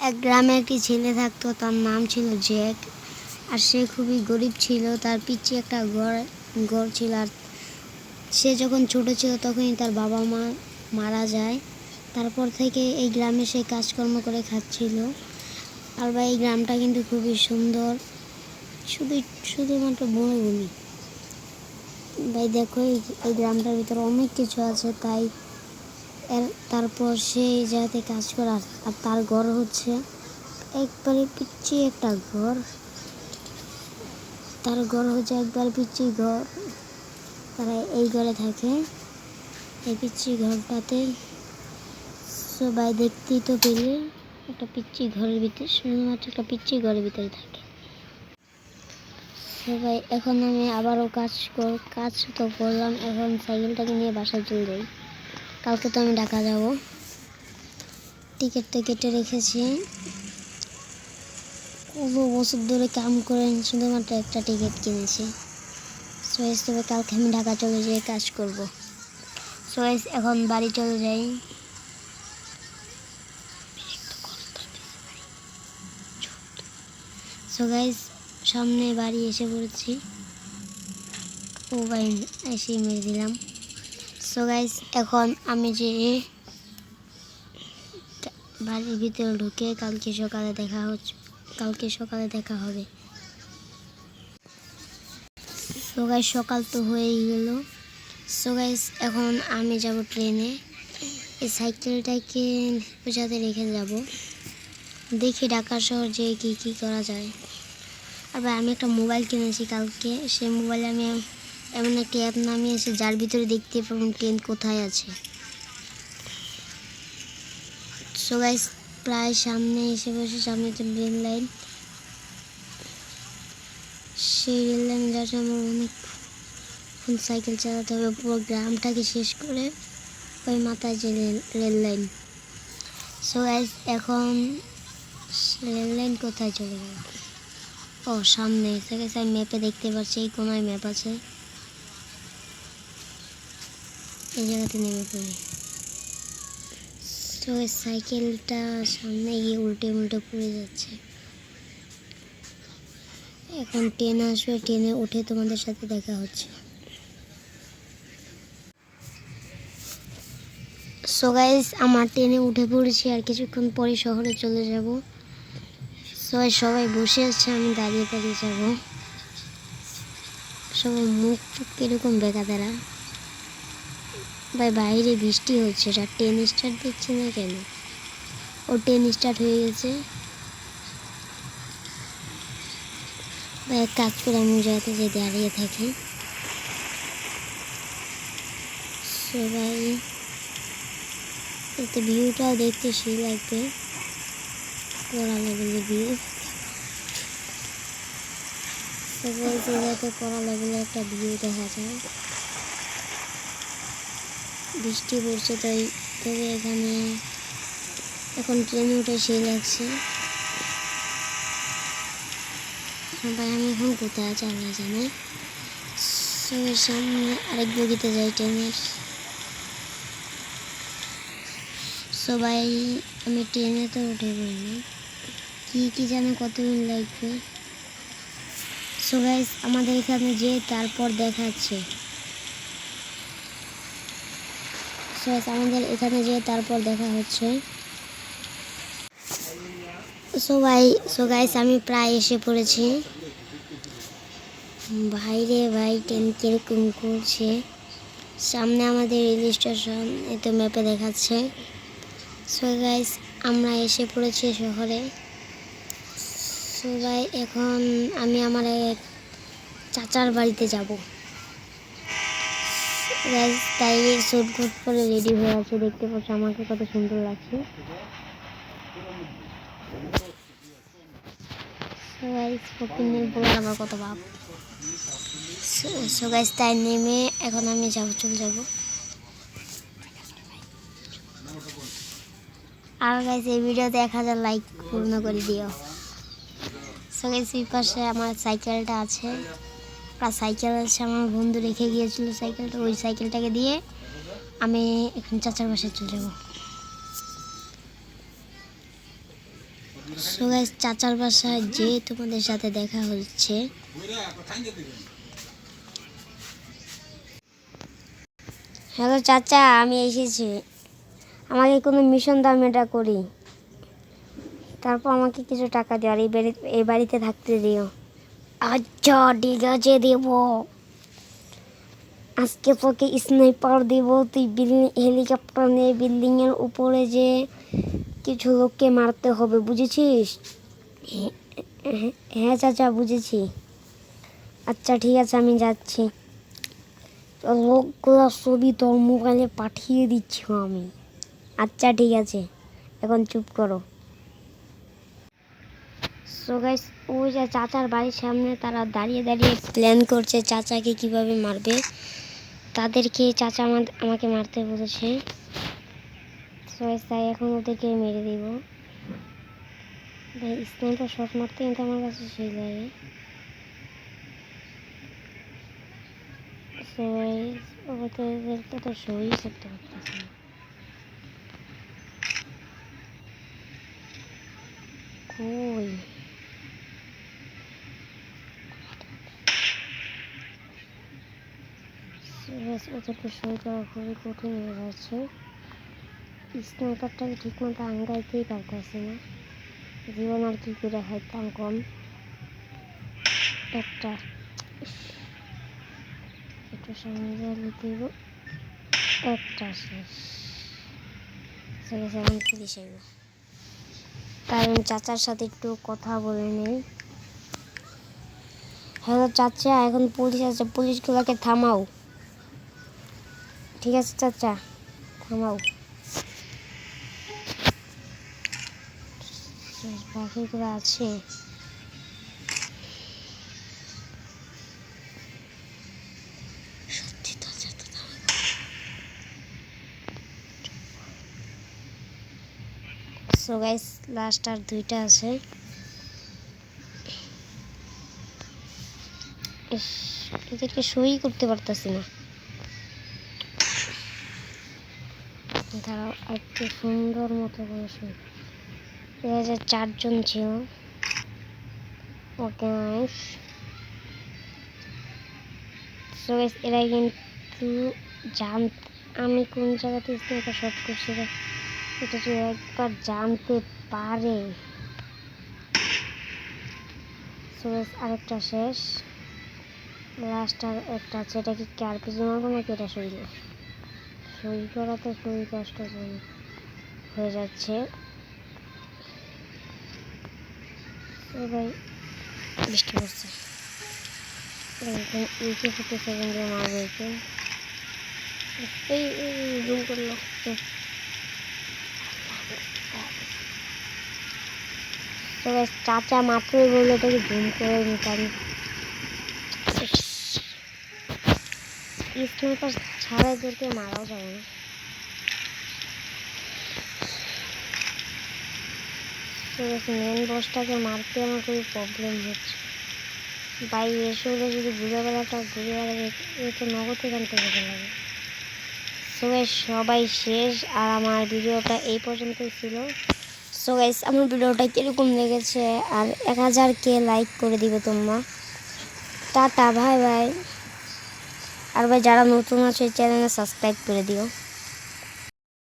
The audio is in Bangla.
এক গ্রামে একটি ছেলে থাকতো, তার নাম ছিল জ্যাক। আর সে খুবই গরিব ছিল। তার পিছে একটা ঘর ছিল। আর সে যখন ছোট ছিল তখনই তার বাবা মা মারা যায়। তারপর থেকে এই গ্রামে সে কাজকর্ম করে খাচ্ছিল। আর ভাই এই গ্রামটা কিন্তু খুবই সুন্দর, শুধুমাত্র বনভূমি। ভাই দেখো এই গ্রামটার ভিতরে অনেক কিছু আছে। তারপর সে এই জায়গাতে কাজ করার, আর তার ঘর হচ্ছে একবারে পিচ্ছি একটা ঘর। তার ঘর হচ্ছে একবার পিচ্ছি ঘর। তারা এই ঘরে থাকে, এই পিচ্ছি ঘরটাতে। সবাই দেখতেই তো পেলে একটা পিচ্ছি ঘরের ভিতরে, শুধুমাত্র একটা পিচ্ছি ঘরের ভিতরে থাকে সবাই। এখন আমি আবারও কাজ তো করলাম। এখন সাইকেলটাকে নিয়ে বাসায় চলে যাই। কালকে তো আমি ঢাকা যাব। টিকিটটা কেটে রেখেছি। কত বছর ধরে কাম করে শুধুমাত্র একটা টিকিট কিনেছি। তবে কালকে আমি ঢাকা চলে যেয়ে কাজ করব। এখন বাড়ি চলে যাই। গাইস সামনে বাড়ি এসে পড়েছি। ও ভাই এসে মেরে দিলাম। গাইস এখন আমি যে বাড়ির ভিতরে ঢুকে কালকে সকালে দেখা হবে। গাইস সকাল তো হয়েই গেল। গাইস এখন আমি যাব ট্রেনে। এই সাইকেলটাকে পূজাতে রেখে যাব। দেখি ঢাকা শহর যে কি করা যায়। আর ভাই আমি একটা মোবাইল কিনেছি কালকে। সেই মোবাইলে আমি এমন একটা অ্যাপ নামিয়েছি যার ভিতরে দেখতে পাবেন ট্রেন কোথায় আছে। গাইস প্রায় সামনে এসে বসে। সামনে তো রেল লাইন। সেই রেল লাইনে যাওয়ার জন্য অনেকক্ষণ সাইকেল চালাতে হবে। পুরো গ্রামটাকে শেষ করে ওই মাথায় যে রেল লাইন। গাইস এখন রেল লাইন কোথায় চলে গেল? ও সামনে এসে গেছে। আমি ম্যাপে দেখতে পাচ্ছি এই কোনায় ম্যাপ আছে। এই জায়গাতে নেমে পড়ি। সাইকেলটা সামনে গিয়ে উল্টে পড়ে যাচ্ছে। এখন ট্রেন আসবে, ট্রেনে উঠে তোমাদের সাথে দেখা হচ্ছে। গাইস আমার ট্রেনে উঠে পড়েছি। আর কিছুক্ষণ পরে শহরে চলে যাব। সবাই বসে আছে, আমি দাঁড়িয়ে যাব। সবাই মুখ কিরকম বেকা তারা। ভাই বাইরে বৃষ্টি হচ্ছে। আর ট্রেন স্টার্ট দিচ্ছে না কেন? ও ট্রেন স্টার্ট হয়ে গেছে। ভাই এক কাজ করে আমি জায়গাতে যে দাঁড়িয়ে থাকি। সবাই এতে ভিউটাও দেখতে সেই লাগবে। কড়া লেভেলের ভিউ। সবাই জায়গাতে কড়া লেভেলের একটা ভিউ দেখা যায়। বৃষ্টি পড়ছে তাই। তবে এখানে এখন ট্রেনে উঠে সেই লাগছে। ভাই আমি এখন কোথায় আছি আল্লাহ জানে। সামনে আরেক বগিতে যাই ট্রেনের। সবাই আমি ট্রেনে তো উঠে পড়লাম। কি জানে কতদিন লাগবে। গাইস আমাদের এখানে যে তারপর দেখাচ্ছে। দেখা হচ্ছে। গাইস আমি প্রায় এসে পড়েছি। ভাইরে ভাই ট্রেন কিরকম করছে। সামনে আমাদের রেল স্টেশন, এতে ম্যাপে দেখাচ্ছে। গাইস আমরা এসে পড়েছি শহরে। ভাই এখন আমি আমার এক চাচার বাড়িতে যাব। গাইস তাই স্যুট করে রেডি হয়ে আছে। দেখতে পাচ্ছ আমাকে কত সুন্দর লাগছে। গাইস ফকিনের বলার আমার কত ভাব। গাইস তাই নেমে এখন আমি চলে যাব। আর গাইস এই ভিডিওতে 1000 লাইক পূর্ণ করে দিও। গাইস এই পাশে আমার সাইকেলটা আছে। আমার বন্ধু রেখে গিয়েছিল সাইকেলটা। ওই সাইকেলটাকে দিয়ে আমি এখন চাচার বাসায় চলে যাব। সো গাইস চাচার বাসায় যে তোমাদের সাথে দেখা হচ্ছে। হ্যালো চাচা, আমি এসেছি। আমাকে কোনো মিশন দাও, আমি এটা করি। তারপর আমাকে কিছু টাকা দিও আর এই বাড়িতে থাকতে দিও। আচ্ছা ঠিক আছে, দেব। আজকে তোকে স্নাইপার দেব, তুই হেলিকপ্টার নিয়ে বিল্ডিং এর উপরে যে কিছু লোককে মারতে হবে, বুঝেছিস? হ্যাঁ চাচা, বুঝেছি। আচ্ছা ঠিক আছে, আমি যাচ্ছি। লোকগুলো ছবি তোর মোবাইলে পাঠিয়ে দিচ্ছি আমি। আচ্ছা ঠিক আছে, এখন চুপ করো। সো গাইস, ওই যে চাচার বাড়ির সামনে তারা দাঁড়িয়ে দাঁড়িয়ে প্ল্যান করছে চাচাকে কিভাবে মারবে। তাদেরকে চাচা আমাকে মারতে বলেছে। সো গাইস, তাই এখন ওদেরকে মেরে দিব। ভাই স্নাইপার শট মারতে কিন্তু আমার কাছে সেই লাগে। সো গাইস, ওদেরকে তো সই করতে পারতেছি না। কই ওদেরকে সই করা খুবই কঠিন হয়ে যাচ্ছে। স্নাইপারটাকে ঠিক মতো আঙ্গাইতেই পারতেছি না। জীবন আর কি করে খাইতাম কম। একটা একটু সামনে দিব, একটা শেষ। এখন পুলিশ আইব, তাই আমি চাচার সাথে একটু কথা বলে নেই। হ্যালো চাচা, এখন পুলিশ আছে, পুলিশগুলোকে থামাও। ঠিক আছে চাচা, থামাও। বাকিগুলো আছে। সো গাইস, লাস্ট আর দুইটা আছে। এদেরকে সই করতে পারতেছি না। তারাও একটু সুন্দর মতো করে সই। 4জন ছিল। Okay nice. সো গাইস, এরা কিন্তু আমি কোন জায়গাতে স্নাইপার শট করছি, এটা যদি একবার জানতে পারে। সো গাইস, আরেকটা শেষ, লাস্ট আর একটা আছে। এটা কি আরপিজি মারবো নাকি এটা সই না? সই করা তো খুবই কষ্ট হয়ে যাচ্ছে। ভাই বৃষ্টি পড়ছে, ইউকে 47 দিয়ে মারবো। একে এই জুম করলো। চাচা মাত্রই বললো এটাকে জুম করে নিতাম। স্নাইপার ছাড়া এদেরকে মারাও যাবে না। মেন বসটাকে মারতে আমার খুবই প্রবলেম হচ্ছে। ভাই এসে হলে যদি ঘুরে বেড়াটা এ তো নগদ এখান থেকে লাগে। সো গাইস, সবাই শেষ আর আমার ভিডিওটা এই পর্যন্তই ছিল। সো গাইস, আমার ভিডিওটা কীরকম লেগেছে আর 1000কে লাইক করে দিবে তোমরা। Tata, bye bye. আর ভাই যারা নতুন আছে চ্যানেলে সাবস্ক্রাইব করে দিও।